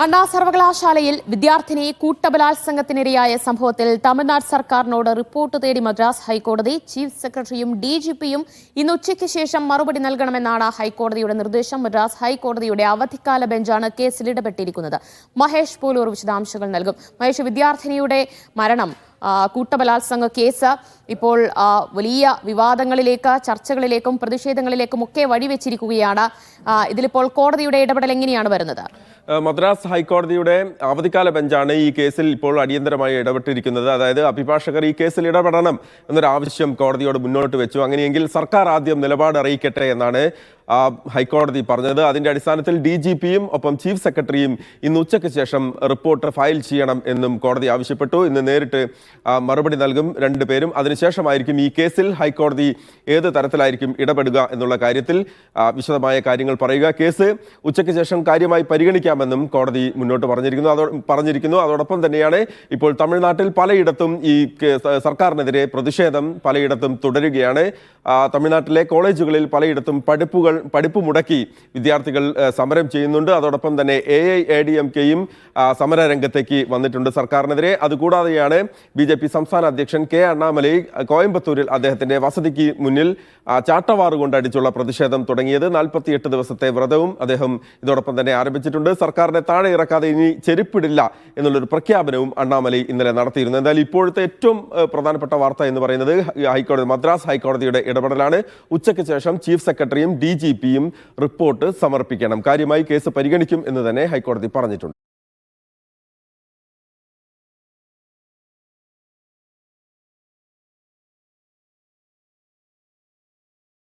അണ്ണാ സർവകലാശാലയിൽ വിദ്യാർത്ഥിനി കൂട്ടബലാത്സംഗത്തിനിരയായ സംഭവത്തിൽ തമിഴ്നാട് സർക്കാരിനോട് റിപ്പോർട്ട് തേടി മദ്രാസ് ഹൈക്കോടതി. ചീഫ് സെക്രട്ടറിയും DGPയും ഇന്ന് ഉച്ചയ്ക്ക് ശേഷം മറുപടി നൽകണമെന്നാണ് ഹൈക്കോടതിയുടെ നിർദ്ദേശം. മദ്രാസ് ഹൈക്കോടതിയുടെ അവധിക്കാല ബെഞ്ചാണ് കേസിൽ ഇടപെട്ടിരിക്കുന്നത്. മഹേഷ് പോലൂർ വിശദാംശങ്ങൾ നൽകും. മഹേഷ്, വിദ്യാർത്ഥിനിയുടെ മരണം, കൂട്ടബലാത്സംഗ കേസ് ഇപ്പോൾ വലിയ വിവാദങ്ങളിലേക്ക്, ചർച്ചകളിലേക്കും പ്രതിഷേധങ്ങളിലേക്കും ഒക്കെ വഴിവെച്ചിരിക്കുകയാണ്. ഇതിലിപ്പോൾ കോടതിയുടെ ഇടപെടൽ എങ്ങനെയാണ് വരുന്നത്? മദ്രാസ് ഹൈക്കോടതിയുടെ അവധിക്കാല ബെഞ്ചാണ് ഈ കേസിൽ ഇപ്പോൾ അടിയന്തരമായി ഇടപെട്ടിരിക്കുന്നത്. അതായത് അഭിഭാഷകർ ഈ കേസിൽ ഇടപെടണം എന്നൊരാവശ്യം കോടതിയോട് മുന്നോട്ട് വെച്ചു. അങ്ങനെയെങ്കിൽ സർക്കാർ ആദ്യം നിലപാട് അറിയിക്കട്ടെ എന്നാണ് ഹൈക്കോടതി പറഞ്ഞത്. അതിന്റെ അടിസ്ഥാനത്തിൽ DGPയും ഒപ്പം ചീഫ് സെക്രട്ടറിയും ഇന്ന് ഉച്ചയ്ക്ക് ശേഷം റിപ്പോർട്ട് ഫയൽ ചെയ്യണം എന്നും കോടതി ആവശ്യപ്പെട്ടു. ഇന്ന് നേരിട്ട് മറുപടി നൽകും രണ്ടുപേരും. അതിനുശേഷമായിരിക്കും ഈ കേസിൽ ഹൈക്കോടതി ഏത് തരത്തിലായിരിക്കും ഇടപെടുക എന്നുള്ള കാര്യത്തിൽ വിശദമായ കാര്യങ്ങൾ പറയുക. കേസ് ഉച്ചയ്ക്ക് ശേഷം കാര്യമായി പരിഗണിക്കാമെന്നും കോടതി മുന്നോട്ട് പറഞ്ഞിരിക്കുന്നു. അതോടൊപ്പം തന്നെയാണ് ഇപ്പോൾ തമിഴ്നാട്ടിൽ പലയിടത്തും ഈ സർക്കാരിനെതിരെ പ്രതിഷേധം പലയിടത്തും തുടരുകയാണ്. തമിഴ്നാട്ടിലെ കോളേജുകളിൽ പലയിടത്തും പഠിപ്പ് മുടക്കി വിദ്യാർത്ഥികൾ സമരം ചെയ്യുന്നുണ്ട്. അതോടൊപ്പം തന്നെ AIADMKയും സമരരംഗത്തേക്ക് വന്നിട്ടുണ്ട് സർക്കാരിനെതിരെ. അതുകൂടാതെയാണ് BJP സംസ്ഥാന അധ്യക്ഷൻ K. അണ്ണാമലൈ കോയമ്പത്തൂരിൽ അദ്ദേഹത്തിന്റെ വസതിക്ക് മുന്നിൽ ചാട്ടവാറ് കൊണ്ടടിച്ചുള്ള പ്രതിഷേധം തുടങ്ങിയത്. 48 ദിവസത്തെ വ്രതവും അദ്ദേഹം ഇതോടൊപ്പം തന്നെ ആരംഭിച്ചിട്ടുണ്ട്. സർക്കാരിനെ താഴെ ഇറക്കാതെ ഇനി ചെരുപ്പിടില്ല എന്നുള്ളൊരു പ്രഖ്യാപനവും അണ്ണാമലൈ ഇന്നലെ നടത്തിയിരുന്നു. എന്തായാലും ഇപ്പോഴത്തെ ഏറ്റവും പ്രധാനപ്പെട്ട വാർത്ത എന്ന് പറയുന്നത് മദ്രാസ് ഹൈക്കോടതിയുടെ ഇടപെടലാണ്. ഉച്ചയ്ക്ക് ശേഷം ചീഫ് സെക്രട്ടറിയും DGPയും റിപ്പോർട്ട് സമർപ്പിക്കണം. കാര്യമായി കേസ് പരിഗണിക്കും എന്ന് തന്നെ ഹൈക്കോടതി പറഞ്ഞിട്ടുണ്ട്.